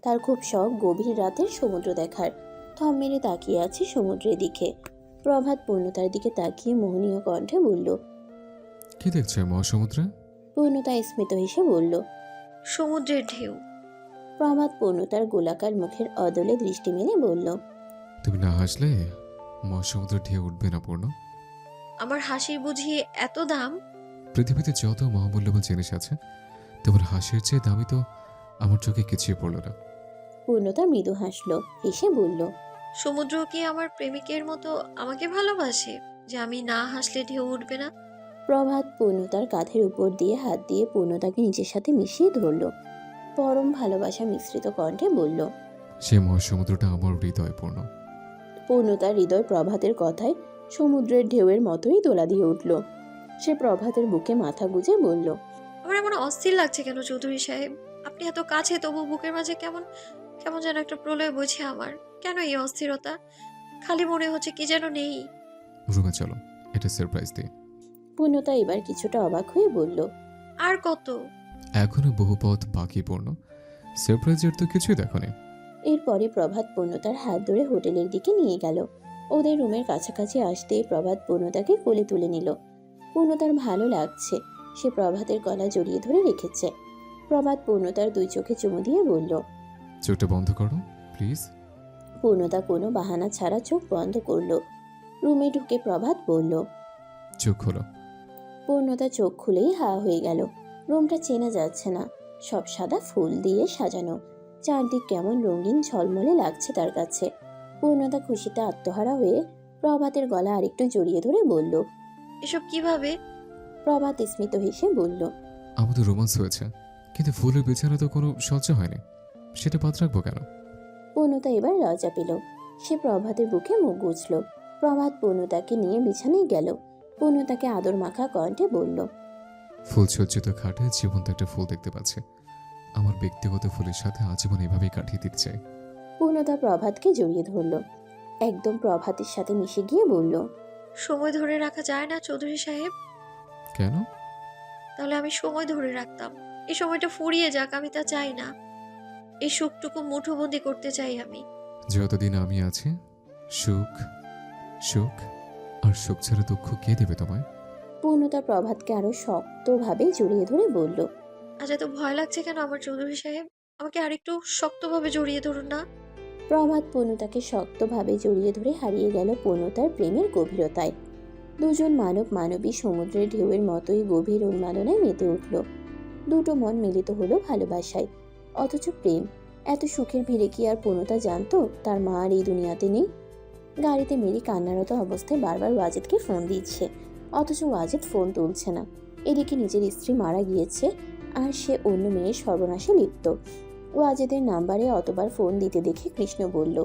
তার খুব শখ গভীর রাতের সমুদ্র দেখার। থম মেরে তাকিয়ে আছে সমুদ্রের দিকে। প্রভাত পূর্ণতার দিকে তাকিয়ে মোহনীয় কণ্ঠে বলল, কি দেখছো মহাসমুদ্রে? পূর্ণতা স্মিত হেসে বলল, সমুদ্রের ঢেউ। প্রভাত পূর্ণতার গোলাকার মুখের অদলে দৃষ্টি মেলে বলল, তুমি না হাসলে মহাসমুদ্রের ঢেউ উঠবে না পূর্ণ। আমার হাসির বুঝি এত দাম? পৃথিবীতে যত মহামূল্যবান জিনিস আছে তোমার হাসির চেয়ে দামি তো আমার চোখে কিছুই পড়লো না। পূর্ণতা মৃদু হাসল, হেসে বলল, সমুদ্র কি আমার প্রেমিকের মতো আমাকে ভালোবাসে যে আমি না হাসলে ঢেউ উঠবে না? প্রভাত পূর্ণতার কাঁধের উপর দিয়ে হাত দিয়ে পূর্ণতাকে নিজের সাথে মিশিয়ে ধরল। পরম ভালোবাসা মিশ্রিত কণ্ঠে বলল, সেই মহাসমুদ্রটা আমার হৃদয় পূর্ণ। পূর্ণতার হৃদয় প্রভাতের কথায় সমুদ্রের ঢেউয়ের মতোই দোলা দিয়ে উঠল। সে প্রভাতের বুকে মাথা গুজে বলল, আমার এমন অস্থির লাগছে কেন চৌধুরী সাহেব? আপনি এত কাছে তবু বুকের মাঝে কেমন কেমন যেন একটা প্রলয় বোঝে আমার। কেন এই অস্থিরতা? খালি মনে হচ্ছে কি যেন নেই। রুমে চলো, এটা সারপ্রাইজ দিই। পূর্ণতা এবার কিছুটা অবাক হয়ে বলল, আর কত? এখনো বহু পথ বাকি পূর্ণ। সারপ্রাইজের তো কিছুই দেখোনি। এরপরে প্রভাত পূর্ণতার হাত ধরে হোটেলের দিকে নিয়ে গেল। ওদের রুমের কাছাকাছি আসতেই প্রভাত পূর্ণতাকে কোলে তুলে নিল। পূর্ণতার ভালো লাগছে, সে প্রভাতের গলা জড়িয়ে ধরে রেখেছে। প্রভাত পূর্ণতার দুই চোখে চুমু দিয়ে বলল, চোখটা বন্ধ করো প্লিজ। পূর্ণতা কোনো বাহানা ছাড়া চোখ বন্ধ করল। রুমে ঢুকে প্রভাত বলল, চোখ খোলো। পূর্ণতা চোখ খুলেই হা হয়ে গেল। রুমটা চেনা যাচ্ছে না, সব সাদা ফুল দিয়ে সাজানো। চারদিক কেমন রঙিন ঝলমলে লাগছে তার কাছে। পূর্ণতা খুশিতে আত্মহারা হয়ে প্রভাতের গলা আরেকটু জড়িয়ে ধরে বলল, এসব কিভাবে? প্রভাত স্মিত হেসে বলল, আমাদের রোমান্স হয়েছে, কিন্তু ফুলের বিছানা তো কোনো সজ্জা হয়নি, সেটা বাদ রাখবো কেন? পূর্ণতা এবার লজ্জা পেল। সে প্রভাতের বুকে মুখ গুজল। প্রভাত পূর্ণতাকে নিয়ে বিছানায় গেল। পূর্ণতাকে আদর মাখা কণ্ঠে বলল, ফুল সজ্জিত খাটে জীবন্ত একটা ফুল দেখতে পাচ্ছে। আমার ব্যক্তিগত ফুলের সাথে আজীবন এভাবেই কাটিয়ে দিতে চাই। পূর্ণতা প্রভাতকে জড়িয়ে ধরল। একদম প্রভাতের সাথে মিশে গিয়ে বলল, সময় ধরে রাখা যায় না চৌধুরী সাহেব? কেন? তাহলে আমি সময় ধরে রাখতাম। এই সময়টা ফুরিয়ে যাক, আমি তা চাই না। এই সুখটুকু মুঠোবন্দি করতে চাই আমি। যতদিন আমি আছি, সুখ সুখ আর সুখ ছাড়া দুঃখ কে দেবে তোমায়? পূর্ণতা প্রভাতকে আরো শক্তভাবে জড়িয়ে ধরে বলল, আজ এত ভয় লাগছে কেন আমার চৌধুরী সাহেব? আমাকে আরেকটু শক্তভাবে জড়িয়ে ধরুন না। প্রভাত পূর্ণতাকে শক্তভাবে জড়িয়ে ধরে হারিয়ে গেল পূর্ণতার প্রেমের গভীরতায়। দুজন মানব মানবী সমুদ্রের ঢেউয়ের মতোই গভীর উন্মাদনায় মেতে উঠল। দুটো মন মিলিত হলো ভালোবাসায়। অথচ প্রেম এত সুখের ভিড়ে কি আর পূর্ণতা জানতো তার মা আর এই দুনিয়াতে নেই? গাড়িতে মেরি কান্নারত অবস্থায় বারবার ওয়াজেদকে ফোন দিচ্ছে, অথচ ওয়াজেদ ফোন তুলছে না। এদিকে নিজের স্ত্রী মারা গিয়েছে আর সে অন্য মেয়ের সর্বনাশে লিপ্ত। ওয়াজেদের নাম্বারে অতবার ফোন দিতে দেখে কৃষ্ণ বলল,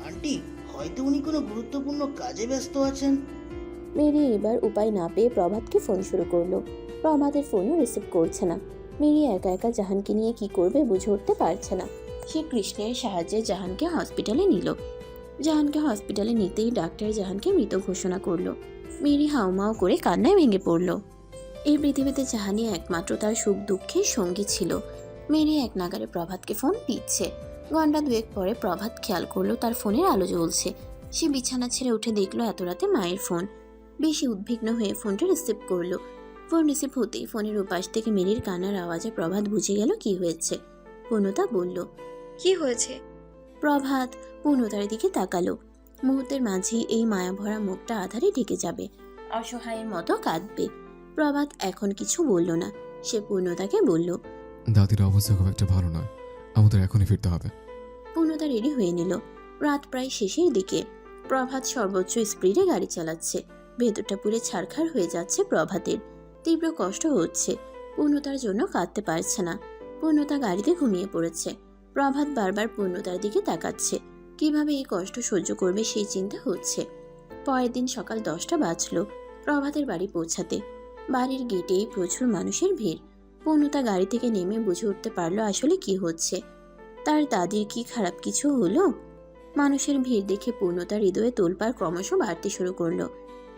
আন্টি, হয়তো উনি কোনো গুরুত্বপূর্ণ কাজে ব্যস্ত আছেন। মেরি এবার উপায় না পেয়ে প্রভাতকে ফোন শুরু করলো। প্রভাতের ফোনও রিসিভ করছে না। মেরি একা একা জাহানকে নিয়ে কি করবে বুঝে উঠতে পারছে না। সে কৃষ্ণের সাহায্যে জাহানকে হসপিটালে নিল। জাহানকে হসপিটালে নিতেই ডাক্তার জাহানকে মৃত ঘোষণা করলো। মেরি হাউমাউ করে কান্নায় ভেঙে পড়ল। এই পৃথিবীতে জাহানই একমাত্র তার সুখ দুঃখের সঙ্গী ছিল। মেরি এক নাগারে প্রভাতকে ফোন দিচ্ছে। ঘন্টা দুয়েক পরে প্রভাত খেয়াল করলো তার ফোনের আলো জ্বলছে। সে বিছানা ছেড়ে উঠে দেখলো এত রাতে মায়ের ফোন। বেশি উদ্বিগ্ন হয়ে ফোনটা রিসিভ করলো। ফোন রিসিভ হতেই ফোনের উপাস থেকে মেরির কান্নার আওয়াজে প্রভাত বুঝে গেল কি হয়েছে। পূর্ণতা বলল, কি হয়েছে? প্রভাত পূর্ণতার দিকে তাকালো। মুহূর্তের মাঝেই এই মায়াভরা মুখটা আধারে ঢেকে যাবে, অসহায়ের মতো কাঁদবে। প্রভাত এখন কিছু বলল না। সে পূর্ণতাকে বলল, দাদির অবস্থা খুব একটা ভালো নয়, আমাদের এখনই ফিরতে হবে। পূর্ণতা রেডি হয়ে নিল। রাত প্রায় শেষের দিকে। প্রভাত সর্বোচ্চ স্পিডে গাড়ি চালাচ্ছে। ভেতরটা পুরে ছারখার হয়ে যাচ্ছে প্রভাতের। তীব্র কষ্ট হচ্ছে। পূর্ণতার জন্য কাঁদতে পারছে না। পূর্ণতা গাড়িতে ঘুমিয়ে পড়েছে। প্রভাত বারবার পূর্ণতার দিকে তাকাচ্ছে। কিভাবে এই কষ্ট সহ্য করবে সেই চিন্তা হচ্ছে। পরের দিন সকাল 10টা বাজলো প্রভাতের বাড়ি পৌঁছাতে। বাড়ির গেটেই প্রচুর মানুষের ভিড়। পূর্ণতা গাড়ি থেকে নেমে বুঝে উঠতে পারলো আসলে কি হচ্ছে। তার দাদির কি খারাপ কিছু হলো? মানুষের ভিড় দেখে পূর্ণতার হৃদয়ে তোলপাড় ক্রমশ বাড়তে শুরু করলো।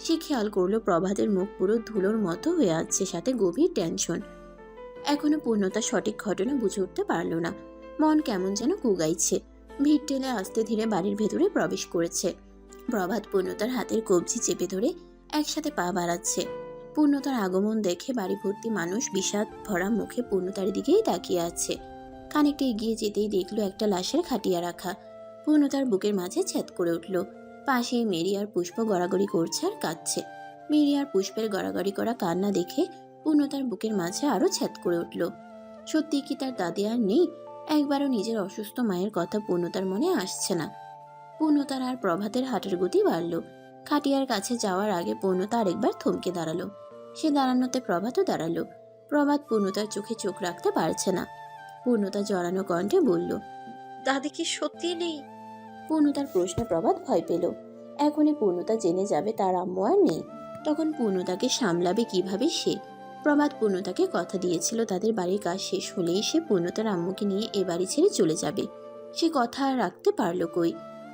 সে খেয়াল করলো প্রভাতের মুখ পুরো ধুলোর মতো হয়ে আছে, সাথে গভীর টেনশন। এখনো পূর্ণতা সঠিক ঘটনা বুঝে উঠতে পারল না। মন কেমন যেন কুগাইছে। ভিড় টেনে আস্তে ধীরে বাড়ির ভেতরে প্রবেশ করেছে। প্রভাত পূর্ণতার হাতের কবজি চেপে ধরে একসাথে পা বাড়াচ্ছে। পূর্ণতার আগমন দেখে বাড়ি ভর্তি মানুষ বিষাদ ভরা মুখে পূর্ণতার দিকেই তাকিয়ে আছে। খানিকটা এগিয়ে যেতেই দেখলো একটা লাশের খাটিয়া রাখা। পূর্ণতার বুকের মাঝে ছ্যাদ করে উঠল। পাশেই মেরি আর পুষ্প গড়াগড়ি করছে আর কাঁদছে। মেরি আর পুষ্পের গড়াগড়ি করা কান্না দেখে পূর্ণতার বুকের মাঝে আরো ছ্যাদ করে উঠল। সত্যি কি তার দাদি আর নেই? একবারও নিজের অসুস্থ মায়ের কথা পূর্ণতার মনে আসছে না। পূর্ণতার আর প্রভাতের হাঁটার গতি বাড়ল। খাটিয়ার কাছে যাওয়ার আগে পূর্ণতা আরেকবার থমকে দাঁড়ালো। সে দাঁড়ানোতে প্রভাতও দাঁড়ালো। প্রভাত পূর্ণতার চোখে চোখ রাখতে পারছে না। পূর্ণতা জড়ানো কণ্ঠে বলল, দাদি কি সত্যি নেই? পূর্ণতার প্রশ্নে প্রভাত ভয় পেল। এখনই পূর্ণতা জেনে যাবে তার আম্মু আর নেই। তখন পূর্ণতাকে সামলাবে কিভাবে সে? প্রভাত পূর্ণতাকে কথা দিয়েছিল তাদের বাড়ির কাজ শেষ হলেই সে পূর্ণতার আম্মুকে নিয়ে এ বাড়ি ছেড়ে চলে যাবে। সে কথা আর রাখতে পারল কই?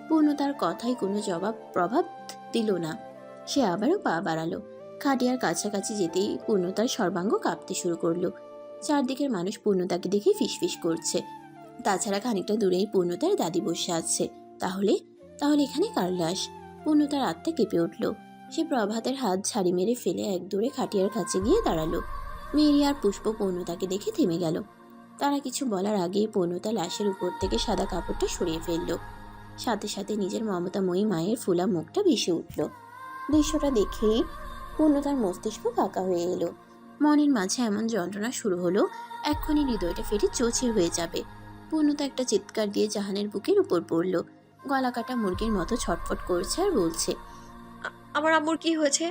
পূর্ণতার কথায় কোনো জবাব প্রভাত দিল না। সে আবারও পা বাড়ালো। খাটিয়ার কাছাকাছি যেতেই পূর্ণতার সর্বাঙ্গ কাঁপতে শুরু করলো। চারদিকের মানুষ পূর্ণতাকে দেখে ফিসফিস করছে। তাছাড়া খানিকটা দূরেই পূর্ণতার দাদি বসে আছে। তাহলে তাহলে এখানে কার লাশ? পূর্ণতার আত্মা কেঁপে উঠল। সে প্রভাতের হাত ঝাড়ি মেরে ফেলে এক দৌড়ে খাটিয়ার কাছে গিয়ে দাঁড়ালো। মেরি আর পুষ্প পূর্ণতাকে দেখে থেমে গেল। তারা কিছু বলার আগেই পূর্ণতা লাশের উপর থেকে সাদা কাপড়টা সরিয়ে ফেলল। সাথে সাথে নিজের মমতাময়ী মায়ের ফুলা মুখটা ভেসে উঠল। দৃশ্যটা দেখেই পূর্ণতার মস্তিষ্ক ফাঁকা হয়ে এলো। মনের মাঝে এমন যন্ত্রণা শুরু হলো, এক্ষুনি হৃদয়টা ফেটে চৌচির হয়ে যাবে। পূর্ণতা একটা চিৎকার দিয়ে জাহানের বুকের উপর পড়ল। গলা কাটা মুরগির মতো ছটফট করছে আর বলছে, আমার আম্মুর কি হয়েছে?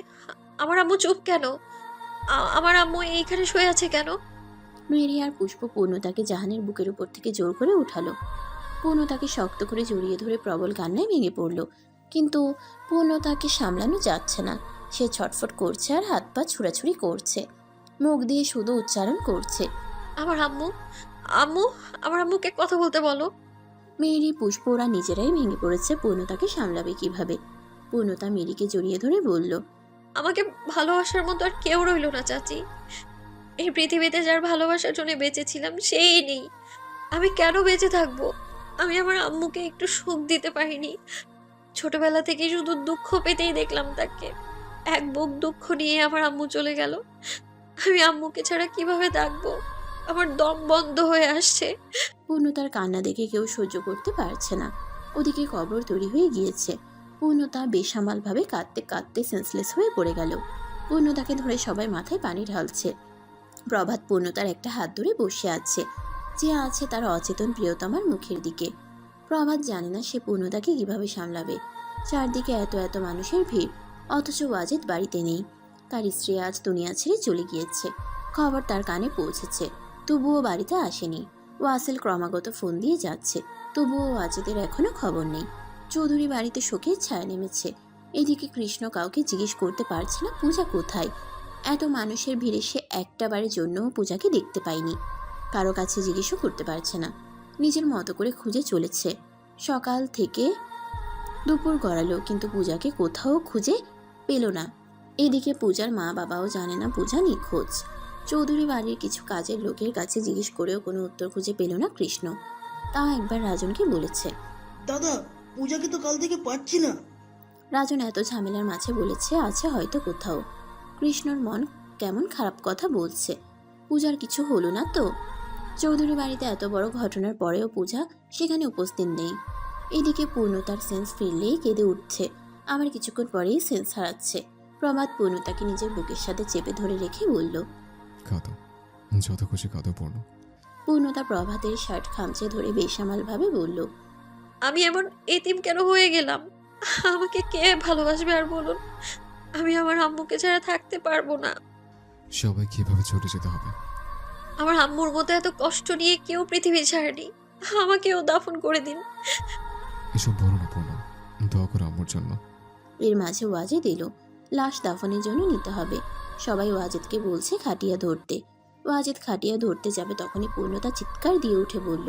আমার আম্মু চুপ কেন? আমার আম্মু এইখানে শুয়ে আছে কেন? মেরি আর পুষ্প পূর্ণতাকে জাহানের বুকের উপর থেকে জোর করে উঠালো। পূর্ণতাকে শক্ত করে জড়িয়ে ধরে প্রবল কান্নায় ভেঙে পড়ল। কিন্তু পূর্ণতাকে সামলানো যাচ্ছে না। সে ছটফট করছে আর হাত পা ছুড়াছুড়ি করছে। মুখ দিয়ে শুধু উচ্চারণ করছে, আমার আম্মু, আম্মু, আমার আম্মুকে কথা বলতে বলো। মেরি পুষ্প ওরা নিজেরাই ভেঙে পড়েছে। পূর্ণতাকে সামলাবে কিভাবে? পূর্ণতা মেরিকে জড়িয়ে ধরে বলল, আমাকে ভালোবাসার মতো আর কেউ রইল না চাচি। এই পৃথিবীতে যার ভালোবাসার জন্য বেঁচেছিলাম সেই নেই। আমি কেন বেঁচে থাকবো? আমি আমার আম্মুকে একটু সুখ দিতে পারিনি। ছোটবেলা থেকে শুধু দুঃখ পেতেই দেখলাম তাকে। এক বুক দুঃখ নিয়ে আমার আম্মু চলে গেল। আমি আম্মুকে ছাড়া কিভাবে থাকবো? আমার দম বন্ধ হয়ে আসছে। পূর্ণতার কান্না দেখে কেউ সহ্য করতে পারছে না। ওদিকে কবর তৈরি হয়ে গিয়েছে। পূর্ণতা বেসামালভাবে কাঁদতে কাঁদতে সেন্সলেস হয়ে পড়ে গেল। পূর্ণতাকে ধরে সবাই মাথায় পানি ঢালছে। প্রভাত পূর্ণতার একটা হাত ধরে বসে আছে, যে আছে তার অচেতন প্রিয়তমার মুখের দিকে। প্রভাত জানে না সে পূর্ণতাকে কিভাবে সামলাবে। চারদিকে এত এত মানুষের ভিড়, অথচ ওয়াজিদ বাড়িতে নেই। তার স্ত্রী আজ দুনিয়া ছেড়ে চলে গিয়েছে। খবর তার কানে পৌঁছেছে, তবুও বাড়িতে আসেনি। ওয়াসেল ক্রমাগত ফোন দিয়ে যাচ্ছে, তবুও ওয়াজিদের এখনো খবর নেই। চৌধুরী বাড়িতে শোকের ছায়া নেমেছে। এদিকে কৃষ্ণ কাউকে জিজ্ঞেস করতে পারছে না পূজা কোথায়। এত মানুষের ভিড়ে সে একটা বারের জন্যও পূজাকে দেখতে পায়নি। কারো কাছে জিজ্ঞেসও করতে পারছে না। নিজের মতো করে খুঁজে চলেছে। সকাল থেকে দুপুর গড়ালো, কিন্তু পূজাকে কোথাও খুঁজে পেল না। এদিকে পূজার মা বাবাও জানে না পূজা নিখোঁজ। চৌধুরী বাড়ির কিছু কাজের লোকের কাছে জিজ্ঞেস করেও কোনো উত্তর খুঁজে পেল না কৃষ্ণ। তাও একবার রাজনকে বলেছে, দাদা, পূজাকে তো কাল থেকে পাচ্ছি না। রাজন এত ঝামেলার মাঝে বলেছে আছে হয়তো কোথাও। কৃষ্ণর মন কেমন খারাপ কথা বলছে। পূজার কিছু হলো না তো? চৌধুরী বাড়িতে এত বড় ঘটনার পরেও পূজা সেখানে উপস্থিত নেই। এদিকে পূর্ণতার সেন্স ফিরলেই কেঁদে উঠছে, আবার কিছুক্ষণ পরেই সেন্স হারাচ্ছে। প্রভাত পূর্ণতাকে নিজের বুকের সাথে চেপে ধরে রেখে বলল, কাঁদো, যত খুশি কাঁদো পূর্ণ। পূর্ণতা প্রভাতের শার্ট খামচে ধরে বেসামালভাবে বলল, আমি এমন এতিম কেন হয়ে গেলাম? আমাকে কে ভালোবাসবে আর বলুন? আমি আমার আম্মুকে ছাড়া থাকতে পারবো না। সবাই কিভাবে চলে যেতে হবে? আমার আম্মুর মতো এত কষ্ট নিয়ে কেউ পৃথিবী ছাড়েনি। আমাকেও দাফন করে দিন। এসব বলো না পূর্ণ, দোয়া করো আম্মুর জন্য। এর মাঝে ওয়াজিদ এলো। লাশ দাফনের জন্য নিতে হবে। সবাই ওয়াজিদকে বলছে খাটিয়া ধরতে। ওয়াজিদ খাটিয়া ধরতে যাবে, তখনই পূর্ণতা চিৎকার দিয়ে উঠে বলল,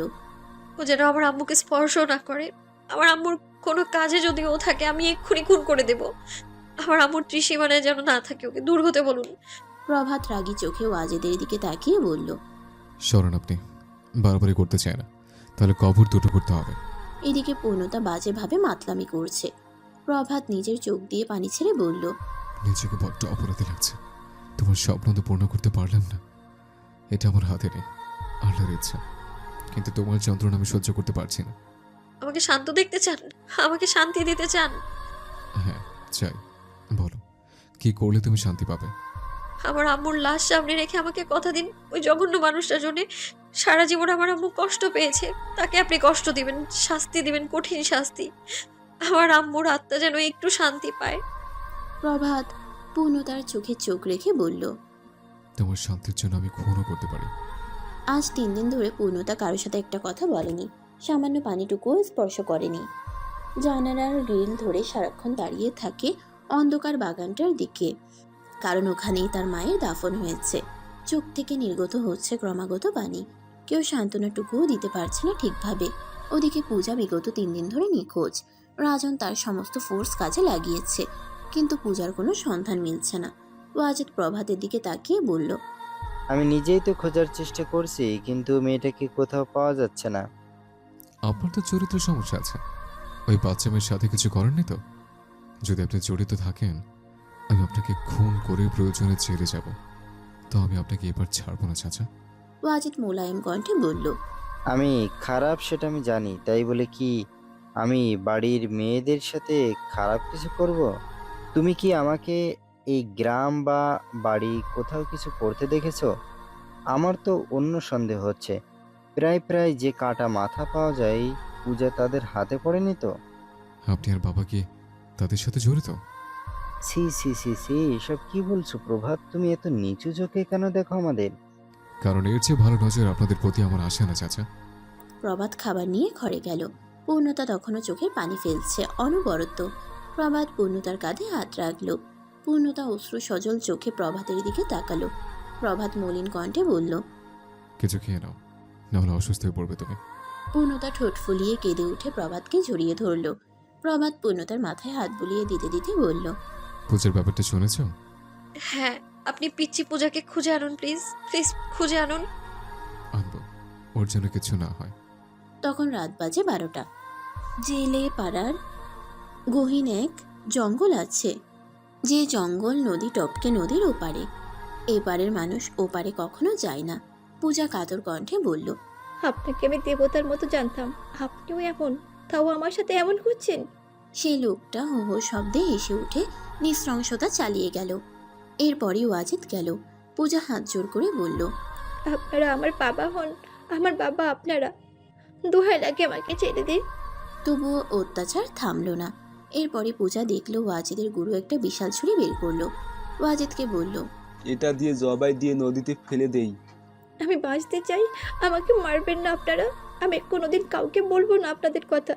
ও যেন আমার আম্মুকে স্পর্শ না করে। আমার আম্মুর কোনো কাজে যদি ও থাকে আমি এক্ষুনি খুন করে দেব। আমার আম্মুর ত্রিসীমানায় যেন না থাকে, ওকে দূর হতে বলুন। প্রভাত রাগী চোখে ওয়াজিদের দিকে তাকিয়ে বলল, সরেন আপনি, বারবারই করতে চায় না। তাহলে কবর দুটো করতে হবে। এদিকে পূর্ণতা বাজেভাবে মাতলামি করছে। প্রভাত নিজের চোখ দিয়ে পানি ছেড়ে বলল, নিজেকে বড্ড অপরাধী লাগছে। তোমার স্বপ্ন তো পূর্ণ করতে পারলাম না, এটা আমার হাতে নেই, আল্লাহর ইচ্ছা। কিন্তু তোমার যন্ত্রণা আমি সহ্য করতে পারছি না। আমাকে শান্ত দেখতে চান? আমাকে শান্তি দিতে চান? হ্যাঁ চাই, বলো কি করলে তুমি শান্তি পাবে? আমার আম্মুর লাশ সামনে রেখে আমাকে কথা দিন, ওই জঘন্য মানুষটার জন্য সারা জীবন আমার আম্মু কষ্ট পেয়েছে, তাকে আপনি কষ্ট দিবেন, শাস্তি দিবেন, কঠিন শাস্তি। আমার আম্মুর আত্মা যেন একটু শান্তি পায়। প্রভাত পূর্ণতার চোখে চোখ রেখে বলল, তোমার শান্তির জন্য আমি খুনও করতে পারি। আজ 3 দিন ধরে পূর্ণতা কারোর সাথে একটা কথা বলেনি, সামান্য পানিটুকুও স্পর্শ করেনি। জানালার গ্রিল ধরে সারাক্ষণ দাঁড়িয়ে থাকে অন্ধকার বাগানটার দিকে, কারণ ওখানেই তার মায়ের দাফন হয়েছে। চোখ থেকে নির্গত হচ্ছে ক্রমাগত পানি, কেউ সান্ত্বনাটুকুও দিতে পারছে না ঠিকভাবে। ওদিকে পূজা বিগত 3 দিন ধরে নিখোঁজ। রাজন তার সমস্ত ফোর্স কাজে লাগিয়েছে, কিন্তু পূজার কোনো সন্ধান মিলছে না। ওয়াজেদ প্রভাতের দিকে তাকিয়ে বলল, আমি নিজেই তো খোঁজার চেষ্টা করছি, কিন্তু মেয়েটাকে কোথাও পাওয়া যাচ্ছে না। আপনার তো চরিত্রের সমস্যা আছে, ওই বাচ্চা মেয়ের সাথে কিছু করেননি তো? যদি আপনি জড়িত থাকেন, আমি আপনাকে খুন করে প্রয়োজনে জেলে যাব, তো আমি আপনাকে এবার ছাড়বো না চাচা। ওয়াজেদ মোলায়েম কণ্ঠে বলল, আমি খারাপ সেটা আমি জানি, তাই বলে কি আমি বাড়ির মেয়েদের সাথে খারাপ কিছু করব? তুমি কি আমাকে এই গ্রাম বা বাড়ি কোথাও কিছু করতে দেখেছো? আমার তো অন্য সন্দেহ হচ্ছে। প্রায় প্রায় যে কাটা মাথা পাওয়া যায়, পূজা তাদের হাতে পড়েনি তো? আপনি আর বাবা কি তাদের সাথে জড়িত? সি সি সি সি, এসব কি বলছো প্রভাত? তুমি এত নিচু চোখে কেন দেখো আমাদের? কারণ এর চেয়ে ভালো নজর আপনাদের প্রতি আমার আসে না চাচা। প্রভাত খাবার নিয়ে ঘরে গেল। পূর্ণতা তখনও চোখের পানি ফেলছে অনবরত। প্রভাত পূর্ণতার কাঁধে হাত রাখল। পূর্ণতা অশ্রু সজল চোখে প্রভাতের দিকে তাকালো। প্রভাত মলিন কণ্ঠে বলল, কিছু খেয়ে নাও, নাহলে অসুস্থ হয়ে পড়বে তুমি। পূর্ণতা ঠোঁট ফুলিয়ে কেঁদে উঠে প্রভাতকে জড়িয়ে ধরল। প্রভাত পূর্ণতার মাথায় হাত বুলিয়ে দিতে দিতে বলল, পূজার ব্যাপারটা শুনেছ? হ্যাঁ, আপনি পিচ্চি পূজাকে খুঁজে আনুন, প্লিজ প্লিজ খুঁজে আনুন। আনবো, ওর জন্য কিছু না হয়। তখন রাত বাজে 12টা। জেলে পাড়ার গহীন এক জঙ্গল আছে, যে জঙ্গল নদী টপকে নদীর ওপারে। এপারের মানুষ ওপারে কখনো যায় না। পূজা কাতর কণ্ঠে বলল, আপনাকে আমি দেবতার মতো জানতাম, আপনিও এমন, তাও আমার সাথে এমন করছেন? সেই লোকটা হো হো শব্দে হেসে উঠে নৃশংসতা চালিয়ে গেল। এরপরই ওয়াজিদ গেল। পূজা হাত জোর করে বলল, আপনারা আমার বাবা হন, আমার বাবা আপনারা, দোহাই লাগে আমাকে ছেড়ে দিন। তবুও অত্যাচার থামল না। এরপরে পূজা দেখলো ওয়াজিদের গুরু একটা বিশাল ছুরি বের করলো। ওয়াজিদকে বলল, এটা দিয়ে জবাই দিয়ে নদীতে ফেলে দেই। আমি বাঁচতে চাই, আমাকে মারবেন না আপনারা, আমি কোনোদিন কাউকে বলবো না আপনাদের কথা।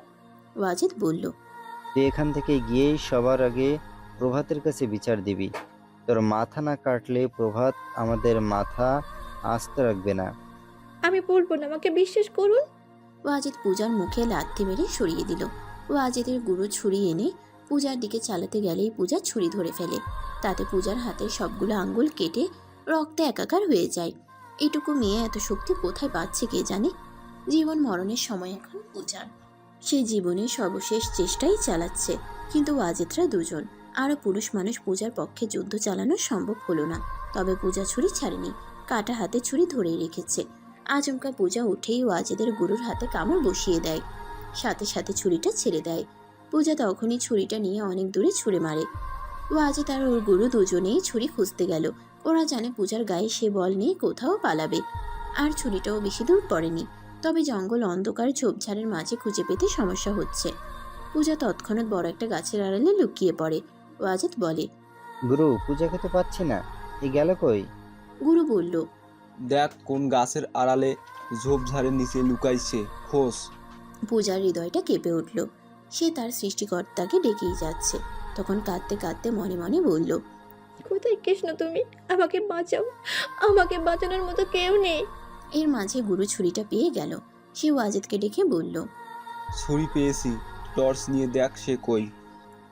ওয়াজিদ বলল, তুই এখান থেকে গিয়েই সবার আগে প্রভাতের কাছে বিচার দিবি। তোর মাথা না কাটলে প্রভাত আমাদের মাথা আস্ত রাখবে না। আমি বলবো না, আমাকে বিশ্বাস করুন। ওয়াজিদ পূজার মুখে লাথি মেরে সরিয়ে দিল। ওয়াজিদের গুরু ছুরি এনে পূজার দিকে চালাতে গেলেই পূজা ছুরি ধরে ফেলে। তাতে পূজার হাতের সবগুলো আঙ্গুল কেটে রক্তে একাকার হয়ে যায়। এটুকু মেয়ে এত শক্তি কোথায় পাচ্ছে কে জানে। জীবন মরণের সময় এখন পূজার। সে জীবনের সর্বশেষ চেষ্টাই চালাচ্ছে, কিন্তু ওয়াজিদরা দুজন। আরও পুরুষ মানুষ পূজার পক্ষে যুদ্ধ চালানো সম্ভব হলো না। তবে পূজা ছুরি ছাড়েনি, কাটা হাতে ছুরি ধরেই রেখেছে। আচমকা পূজা উঠেই ওয়াজিদের গুরুর হাতে কামড় বসিয়ে দেয়, সাথে সাথে ছুরিটা ছেড়ে দেয়। পূজা তখনই ছুরিটা নিয়ে অনেক দূরে ছুঁড়ে মারে। ওয়াজিদ আর ওর গুরু দুজনেই ছুরি খুঁজতে গেল। ওরা জানে পূজার গায়ে সে বল নিয়ে কোথাও পালাবে। আর ছুরিটাও বেশি দূর পড়েনি। তবে জঙ্গল অন্ধকার ঝোপঝাড়ের মাঝে খুঁজে পেতে সমস্যা হচ্ছে। পূজা তৎক্ষণাৎ বড় একটা গাছের আড়ালে লুকিয়ে পড়ে। ওয়াজিদ বলে, গুরু, পূজাকে তো পাচ্ছি না, এ গেল কই? গুরু বলল, দেখ কোন গাছের আড়ালে ঝোপঝাড়ের নিচে লুকাইছে, খোঁজ। পূজার হৃদয়টা কেঁপে উঠল। সে তার সৃষ্টিকর্তাকে ডেকেই যাচ্ছে। তখন কাঁদতে কাঁদতে মনে মনে বলল, কোথায় কৃষ্ণ তুমি? আমাকে বাঁচাও, আমাকে বাঁচানোর মতো কেউ নেই। এর মাঝে গুরু ছুরিটা পেয়ে গেল। সে ওয়াজিদকে ডেকে বলল, ছুরি পেয়েছি, টর্চ নিয়ে দেখ সে কই।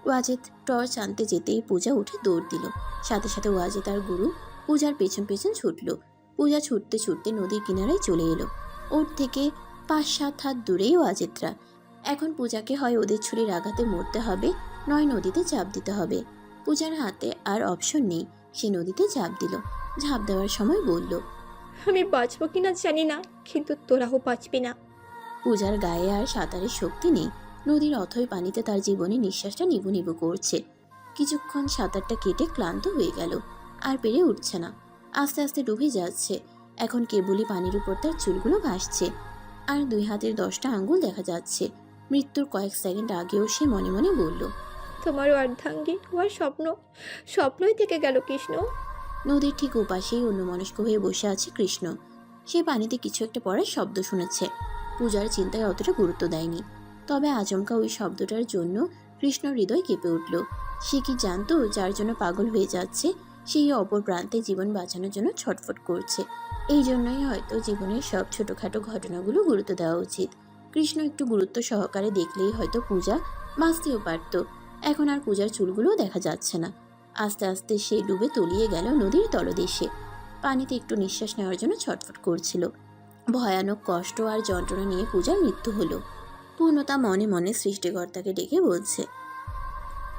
ওয়াজিদ টর্চ আনতে যেতেই পূজা উঠে দৌড় দিল। সাথে সাথে ওয়াজিদ আর গুরু পূজার পেছন পেছন ছুটল। পূজা ছুটতে ছুটতে নদীর কিনারায় চলে এলো। ওর থেকে 5-7 হাত দূরেই অজিতরা। এখন পূজাকে হয় ওদের ছুরির আঘাতে মরতে হবে, নয় নদীতে ঝাঁপ দিতে হবে। পূজার হাতে আর অপশন নেই, সে নদীতে ঝাঁপ দিল। ঝাঁপ দেওয়ার সময় বলল, আমি বাঁচবো কিনা জানি না, কিন্তু তোরাও বাঁচবি না। পূজার গায়ে আর সাঁতারের শক্তি নেই। নদীর অথই পানিতে তার জীবনে নিঃশ্বাসটা নিভু নিভু করছে। কিছুক্ষণ সাঁতারটা কেটে ক্লান্ত হয়ে গেল, আর পেরে উঠছে না। আস্তে আস্তে ডুবে যাচ্ছে। এখন কেবলই পানির উপর তার চুলগুলো ভাসছে, আর 2 হাতের 10টা আঙ্গুল দেখা যাচ্ছে। মৃত্যুর কয়েক সেকেন্ড আগেও সে মনে মনে বলল, তোমারও অর্ধাঙ্গী হওয়ার স্বপ্নই থেকে গেল কৃষ্ণ। নদীর ঠিক ওপাশেই অন্যমনস্ক হয়ে বসে আছে কৃষ্ণ। সে পানিতে কিছু একটা পড়ার শব্দ শুনেছে। পূজার চিন্তায় অতটা গুরুত্ব দেয়নি, তবে আচমকা ওই শব্দটার জন্য কৃষ্ণর হৃদয় কেঁপে উঠল। সে কি জানতো যার জন্য পাগল হয়ে যাচ্ছে সেই অপর প্রান্তে জীবন বাঁচানোর জন্য ছটফট করছে। এই জন্যই হয়তো জীবনের সব ছোটখাটো ঘটনাগুলো গুরুত্ব দেওয়া উচিত। কৃষ্ণ একটু গুরুত্ব সহকারে দেখলেই হয়তো পূজা বাঁচতেও পারত। এখন আর পূজার চুলগুলোও দেখা যাচ্ছে না। আস্তে আস্তে সে ডুবে তলিয়ে গেল নদীর তলদেশে। পানিতে একটু নিঃশ্বাস নেওয়ার জন্য ছটফট করছিল। ভয়ানক কষ্ট আর যন্ত্রণা নিয়ে পূজার মৃত্যু হলো। পূর্ণতা মনে মনে সৃষ্টিকর্তাকে ডেকে বলছে।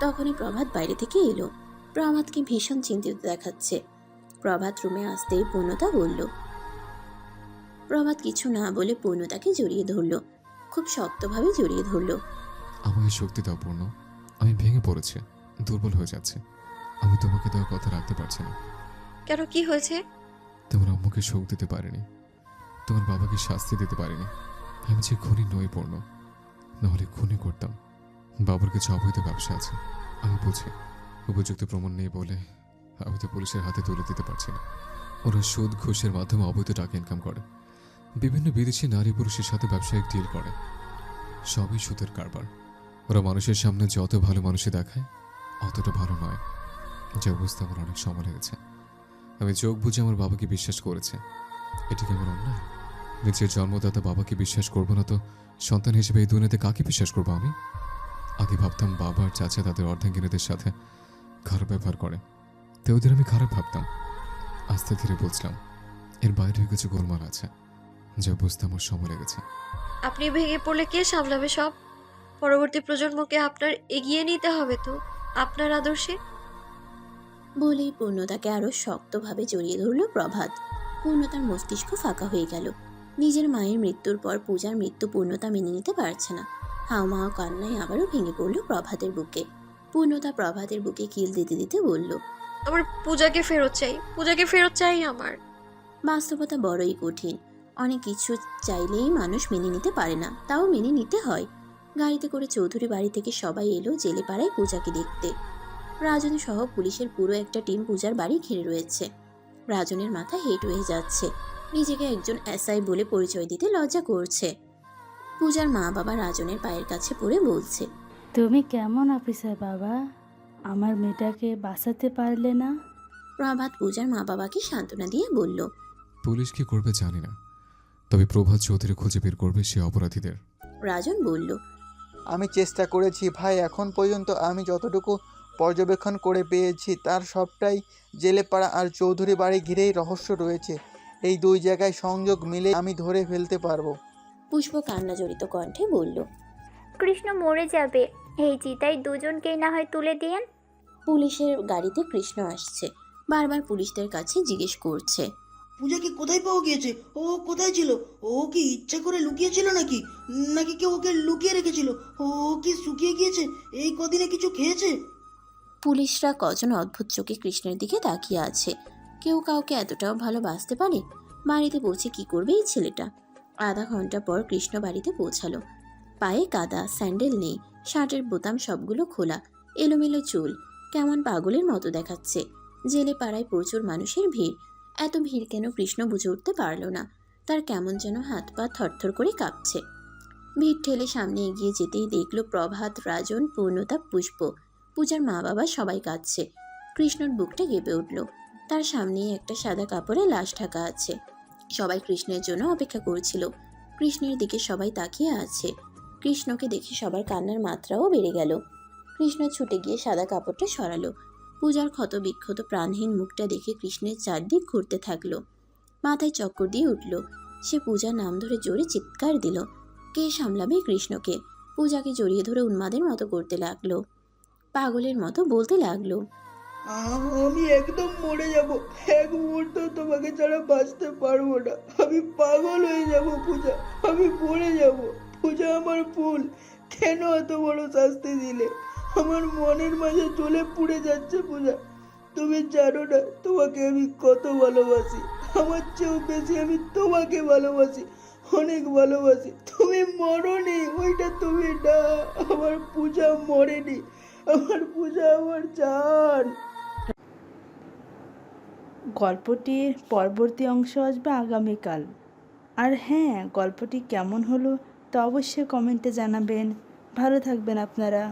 তখনই প্রভাত বাইরে থেকে এলো। প্রভাতকে ভীষণ চিন্তিত দেখাচ্ছে। প্রভাত রুমে আসতেই পূর্ণতা বলল। প্রভাত কিছু না বলে পূর্ণতাকে জড়িয়ে ধরল, খুব শক্তভাবে জড়িয়ে ধরল। আমাকে শক্তি দাও পূর্ণ, আমি ভেঙে পড়েছি, দুর্বল হয়ে যাচ্ছে। আমি তোমাকে দেওয়া কথা রাখতে পারছি না। কেন, কি হয়েছে? তোমার আম্মুকে শোক দিতে পারিনি, তোমার বাবাকে শাস্তি দিতে পারিনি। আমি যে খুনি নই পূর্ণ, নাহলে খুনি করতাম। বাবার কিছু অবৈধ ব্যবসা আছে, আমি বুঝি। উপযুক্ত প্রমাণ নেই বলে আমি তো পুলিশের হাতে তুলে দিতে পারছি না। ওরা সুদ ঘুষের মাধ্যমে অবৈধ টাকা ইনকাম করে, বিভিন্ন বিদেশি নারী পুরুষের সাথে ব্যবসায়িক ডিল করে। সবই সুদের কারবার। ওরা মানুষের সামনে যত ভালো মানুষই দেখায় অতটা ভালো নয়। যে বুঝতে আমার অনেক সময় লেগেছে। আমি চোখ বুঝে আমার বাবাকে বিশ্বাস করেছি। এটি কি আমার অন্যায়? নিজের জন্মদাতা বাবাকে বিশ্বাস করবো না তো সন্তান হিসেবে এই দুনিয়াতে কাকে বিশ্বাস করবো আমি? আগে ভাবতাম বাবা আর চাচা তাদের অর্ধাঙ্গিনীদের সাথে খারাপ ব্যবহার করে, তো ওদের আমি খারাপ ভাবতাম। আস্তে ধীরে বুঝলাম এর বাইরে কিছু গোলমাল আছে, যা বুঝতে আমার সময় লেগেছে। আপনি ভেঙে পড়লে কে সামলাবে সব? পরবর্তী প্রজন্মকে আপনার এগিয়ে নিতে হবে তো আপনার আদর্শে। বলেই পূর্ণতাকে আরো শক্তভাবে জড়িয়ে ধরল প্রভাত। পূর্ণতার মস্তিষ্ক ফাঁকা হয়ে গেল। নিজের মায়ের মৃত্যুর পর পূজার মৃত্যু পূর্ণতা মেনে নিতে পারছে না। হাওমাও কান্নায় আবারও ভেঙে পড়ল প্রভাতের বুকে। পূর্ণতা প্রভাতের বুকে কিল দিতে দিতে বলল, আমার পূজাকে ফেরত চাই, পূজাকে ফেরত চাই আমার। বাস্তবতা বড়ই কঠিন। অনেক কিছু চাইলেই মানুষ মেনে নিতে পারে না, তাও মেনে নিতে হয়। গাড়িতে করে চৌধুরী বাড়ি থেকে সবাই এলো জেলে পাড়ায় পূজাকে দেখতে। রাজন সহ পুলিশের পুরো একটা টিম পূজার বাড়ি ঘিরে রয়েছে। রাজনের মাথা হেঁট হয়ে যাচ্ছে। নিজেকে একজন এসআই বলে পরিচয় দিতে লজ্জা করছে। পূজার মা বাবা রাজনের পায়ের কাছে পড়ে বলছে, তুমি কেমন অফিসার বাবা? আমার মেয়েটাকে বাঁচাতে পারলে না? প্রভাত পূজার মা বাবাকে সান্ত্বনা দিয়ে বলল, পুলিশ কি করবে জানি না, তবে প্রভাত চৌধুরী খুঁজে বের করবে সে অপরাধীদের। রাজন বলল, আমি চেষ্টা করেছি ভাই, এখন পর্যন্ত আমি যতটুকু পর্যবেক্ষণ করে পেয়েছি তার সবটাই জেলেপাড়া আর চৌধুরী বাড়ি ঘিরেই রহস্য রয়েছে। এই 2 জায়গায় সংযোগ মিলে আমি ধরে ফেলতে পারবো। পুষ্প কান্না জড়িত কণ্ঠে বলল, কৃষ্ণ মরে যাবে, এই চিতায় দুজনকেই না হয় তুলে দিয়েন। পুলিশের গাড়িতে কৃষ্ণ আসছে। বারবার পুলিশদের কাছে জিজ্ঞেস করছে, পূজাকে কোথায় পাওয়া গিয়েছে? ও কোথায় ছিল? ও কি ইচ্ছা করে লুকিয়েছিল নাকি নাকি কেউ ওকে লুকিয়ে রেখেছিল? ও কি শুকিয়ে গিয়েছে? এই কদিনে কিছু খেয়েছে? পুলিশরা কজন অদ্ভুত চোখে কৃষ্ণের দিকে তাকিয়ে আছে। কেউ কাউকে এতটাও ভালোবাসতে পারে? বাড়িতে পৌঁছে কি করবে এই ছেলেটা? আধা ঘন্টা পর কৃষ্ণ বাড়িতে পৌঁছালো। পায়ে কাদা, স্যান্ডেল নেই, শার্টের বোতাম সবগুলো খোলা, এলোমেলো চুল, কেমন পাগলের মতো দেখাচ্ছে। জেলে পাড়ায় প্রচুর মানুষের ভিড়। এত ভিড় কেন কৃষ্ণ বুঝে উঠতে পারল না। তার কেমন যেন হাত পা থরথর করে কাঁপছে। ভিড় ঠেলে সামনে এগিয়ে যেতেই দেখলো প্রভাত, রাজন, পূর্ণতা, পুষ্প, পূজার মা বাবা সবাই কাঁদছে। কৃষ্ণর বুকটা কেঁপে উঠল। তার সামনেই একটা সাদা কাপড়ে লাশ ঢাকা আছে। সবাই কৃষ্ণের জন্য অপেক্ষা করছিল। কৃষ্ণের দিকে সবাই তাকিয়ে আছে। কৃষ্ণকে দেখে সবার কান্নার মাত্রাও বেড়ে গেল। কৃষ্ণ ছুটে গিয়ে সাদা কাপড়টা সরালো। পূজার ক্ষত বিক্ষত প্রাণহীন মুখটা দেখে কৃষ্ণের চারদিক ঘুরতে থাকলো। মাথায় চক্কর দিয়ে উঠল। সে পূজার নাম ধরে জোরে চিৎকার দিল। কে সামলাবে কৃষ্ণকে? পূজাকে জড়িয়ে ধরে উন্মাদের মতো করতে লাগলো, পাগলের মতো বলতে লাগলো। আমি একদম মরে যাব, এক মুহূর্ত তোমাকে ছাড়া বাঁচতে পারবো না, আমি পাগল হয়ে যাব পূজা, আমি মরে যাব। পূজা আমার ফুল, কেন এত বড় শাস্তি দিলে? আমার মনের মাঝে জ্বলে পুড়ে যাচ্ছে পূজা। তুমি জানো না তোমাকে আমি কত ভালোবাসি, আমার চেয়েও বেশি আমি তোমাকে ভালোবাসি, অনেক ভালোবাসি। তুমি মরনি, ওইটা তুমি না, আমার পূজা মরেনি, আমার পূজা আমার জান। গল্পটির পরবর্তী অংশ আসবে আগামীকাল। আর হ্যাঁ, গল্পটি কেমন হলো তা অবশ্যই কমেন্টে জানাবেন। ভালো থাকবেন আপনারা।